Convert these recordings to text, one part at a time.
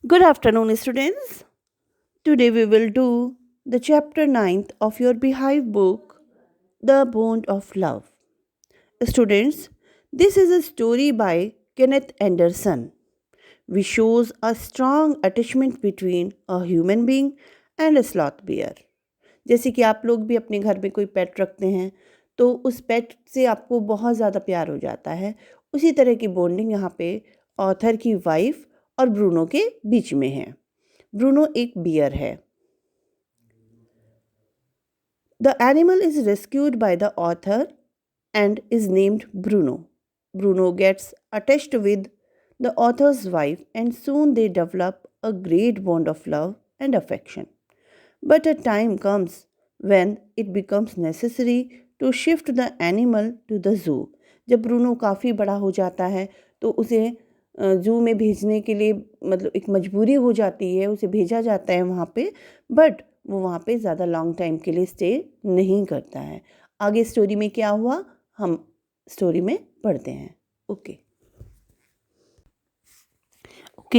Good afternoon, students. Today we will do the chapter ninth of your Beehive book, The Bond of Love. Students, this is a story by Kenneth Anderson, which shows a strong attachment between a human being and a sloth bear. जैसे कि आप लोग भी अपने घर में कोई पेट रखते हैं तो उस पेट से आपको बहुत ज़्यादा प्यार हो जाता है। उसी तरह की बॉन्डिंग यहाँ पे ऑथर की वाइफ और ब्रूनो के बीच में है। ब्रूनो एक बियर है। The animal is rescued by the author and is named Bruno. Bruno gets attached with the author's wife and soon they develop a great bond of love and affection. But a time comes when it becomes necessary to shift the animal to the zoo. जब Bruno काफ़ी बड़ा हो जाता है तो उसे जू में भेजने के लिए मतलब एक मजबूरी हो जाती है, उसे भेजा जाता है वहाँ पे, बट वो वहाँ पे ज़्यादा लॉन्ग टाइम के लिए स्टे नहीं करता है। आगे स्टोरी में क्या हुआ हम स्टोरी में पढ़ते हैं। Okay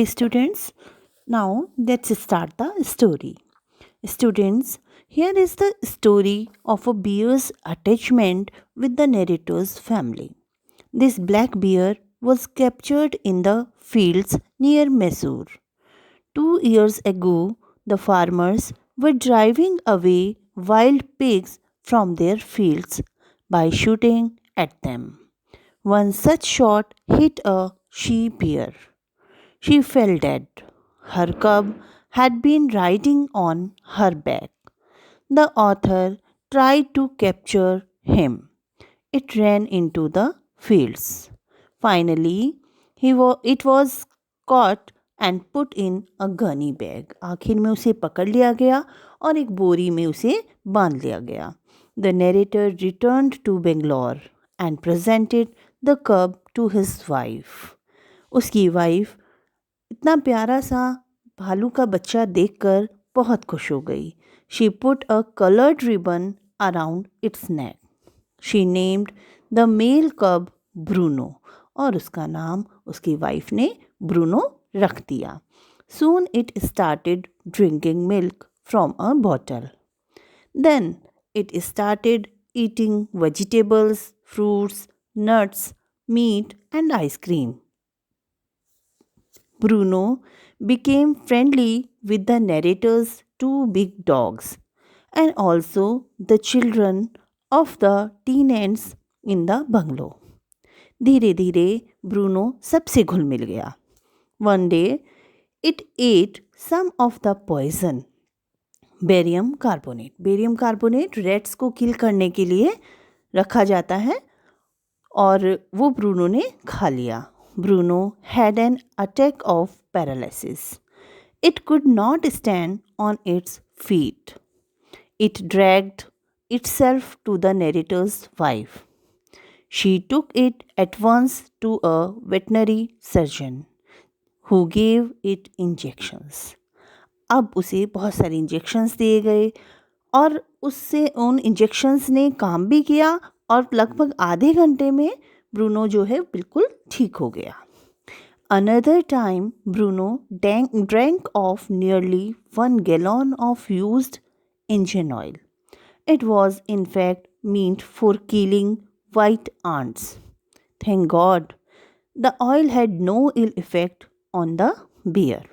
students, now let's start the story. Students, here is the story of a bear's attachment with the narrator's family. This black bear was captured in the fields near Mysore. 2 years ago, the farmers were driving away wild pigs from their fields by shooting at them. One such shot hit a she bear. She fell dead. Her cub had been riding on her back. The author tried to capture him. It ran into the fields. Finally, it was caught and put in a gunny bag. आखिर में उसे पकड़ लिया गया और एक बोरी में उसे बांध लिया गया. The narrator returned to Bangalore and presented the cub to his wife. उसकी वाइफ इतना प्यारा सा भालू का बच्चा देखकर बहुत खुश हो गई. She put a colored ribbon around its neck. She named the male cub Bruno. और उसका नाम उसकी वाइफ ने ब्रूनो रख दिया. Soon it started drinking milk from a bottle. Then it started eating vegetables, fruits, nuts, meat and ice cream. Bruno became friendly with the narrator's two big dogs and also the children of the tenants in the bungalow. धीरे धीरे Bruno सबसे घुल मिल गया. One day it ate some of the poison. Barium carbonate. Barium carbonate rates को किल करने के लिए रखा जाता है और वो ब्रूनो ने खा लिया. Bruno had an attack of paralysis. It could not stand on its feet. It dragged itself to the narrator's wife. She took it at once to a veterinary surgeon who gave it injections. अब उसे बहुत सारे injections दिए गए और उससे उन injections ने काम भी किया और लगभग आधे घंटे में ब्रूनो जो है बिल्कुल ठीक हो गया. Another time, Bruno drank off nearly 1 gallon of used engine oil. It was in fact meant for killing white ants. Thank God, the oil had no ill effect on the bear.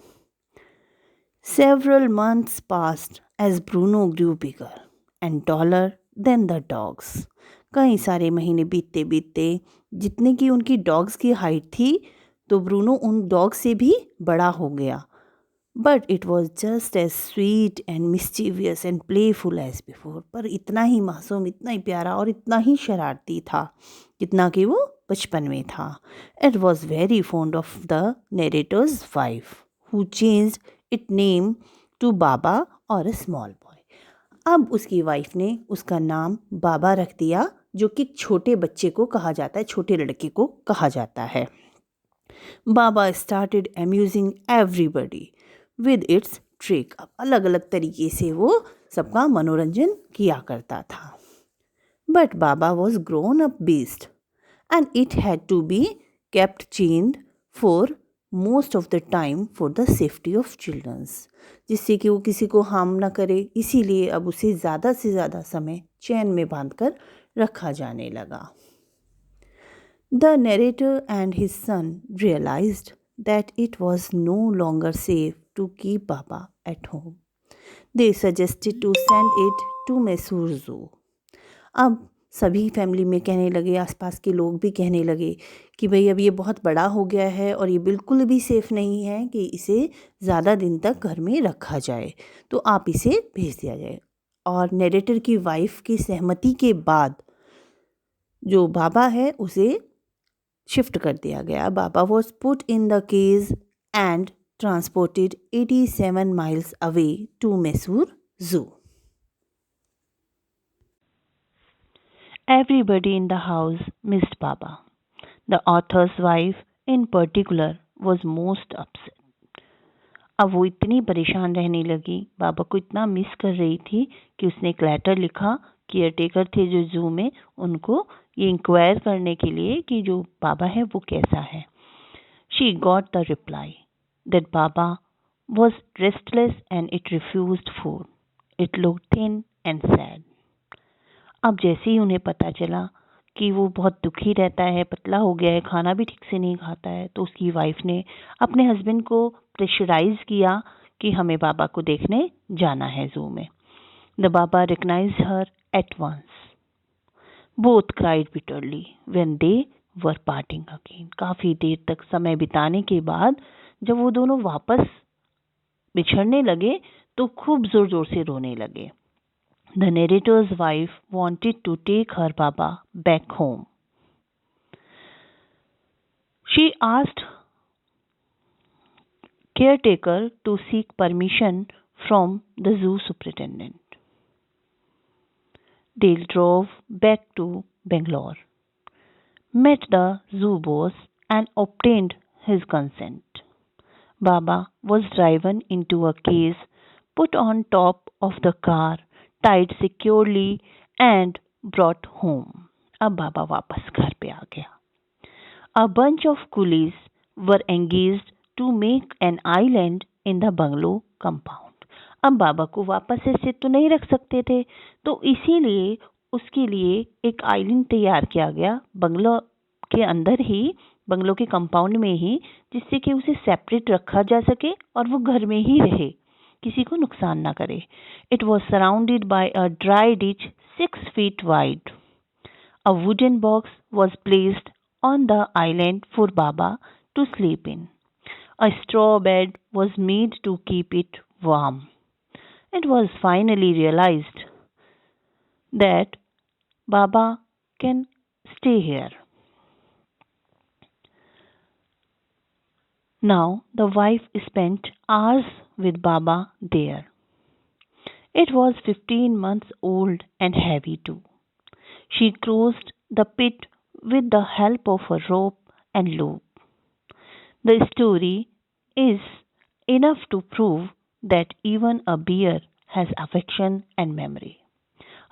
Several months passed as Bruno grew bigger and taller than the dogs. कई सारे महीने बीतते बीतते जितने की उनकी dogs की height थी तो ब्रूनो उन डॉग से भी बड़ा हो गया. But it was just as sweet and mischievous and playful as before. पर इतना ही मासूम, इतना ही प्यारा और इतना ही शरारती था जितना कि वो बचपन में था. It was very fond of the narrator's wife who changed it name to Baba और अ स्मॉल बॉय. अब उसकी वाइफ ने उसका नाम बाबा रख दिया जो कि छोटे बच्चे को कहा जाता है, छोटे लड़के को कहा जाता है. Baba started amusing everybody with its trick. अब अलग अलग तरीके से वो सबका मनोरंजन किया करता था. But Baba was grown up beast and it had to be kept chained for most of the time for the safety of childrens, जिससे कि वो किसी को हार्म ना करे, इसीलिए अब उसे ज़्यादा से ज़्यादा समय चैन में बांधकर रखा जाने लगा। The narrator and his son realized that it was no longer safe to keep Baba at home. They suggested to send it to Mysore Zoo. अब सभी फैमिली में कहने लगे, आसपास के लोग भी कहने लगे कि भाई अब ये बहुत बड़ा हो गया है और ये बिल्कुल भी सेफ़ नहीं है कि इसे ज़्यादा दिन तक घर में रखा जाए, तो आप इसे भेज दिया जाए। और नरेटर की वाइफ की सहमति के बाद जो बाबा है उसे शिफ्ट कर दिया गया। Baba was put in the cage and transported 87 miles away to Mysore zoo. Everybody in the house missed Baba. The author's wife in particular was most upset. अब वो इतनी परेशान रहने लगी, बाबा को इतना मिस कर रही थी कि उसने एक लेटर लिखा केयरटेकर थे जो जू में, उनको ये इंक्वायर करने के लिए कि जो बाबा है वो कैसा है। She got the reply that Baba was restless and it refused food, it look thin and sad. अब जैसे ही उन्हें पता चला कि वो बहुत दुखी रहता है, पतला हो गया है, खाना भी ठीक से नहीं खाता है, तो उसकी वाइफ ने अपने हस्बैंड को प्रेशराइज किया कि हमें बाबा को देखने जाना है जू में। The Baba recognised her at once. Both cried bitterly when they were parting again. काफ़ी देर तक समय बिताने के बाद जब वो दोनों वापस बिछड़ने लगे तो खूब ज़ोर ज़ोर से रोने लगे। The narrator's wife wanted to take her Baba back home. She asked caretaker to seek permission from the zoo superintendent. They drove back to Bangalore, met the zoo boss and obtained his consent. Baba was driven into a case, put on top of the car, tied securely and brought home. अब बाबा वापस घर पे आ गया। A bunch of coolies were engaged to make an island in the bungalow compound. अब बाबा को वापस ऐसे तो नहीं रख सकते थे, तो इसीलिए उसके लिए एक आइलैंड तैयार किया गया बंगलो के अंदर ही, बंगलो के कंपाउंड में ही, जिससे कि उसे सेपरेट रखा जा सके और वो घर में ही रहे, किसी को नुकसान ना करे। It was surrounded by a dry ditch 6 feet wide. A wooden box was placed on the island for Baba to sleep in. A straw bed was made to keep it warm. It was finally realized that Baba can stay here. Now the wife spent hours with Baba there. It was 15 months old and heavy too. She crossed the pit with the help of a rope and loop. The story is enough to prove that even a bear has affection and memory.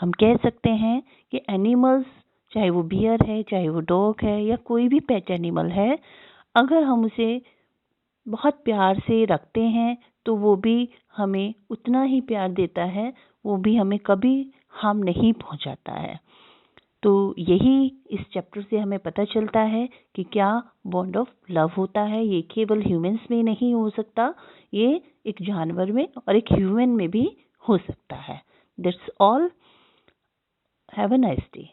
हम कह सकते हैं कि animals, चाहे वो beer है, चाहे वो डॉग है, या कोई भी पेट एनिमल है, अगर हम उसे बहुत प्यार से रखते हैं तो वो भी हमें उतना ही प्यार देता है, वो भी हमें कभी हार्म नहीं पहुंचाता है। तो यही इस चैप्टर से हमें पता चलता है कि क्या बॉन्ड ऑफ लव होता है। ये केवल ह्यूमंस में नहीं हो सकता, ये एक जानवर में और एक ह्यूमन में भी हो सकता है। That's all. Have a nice day.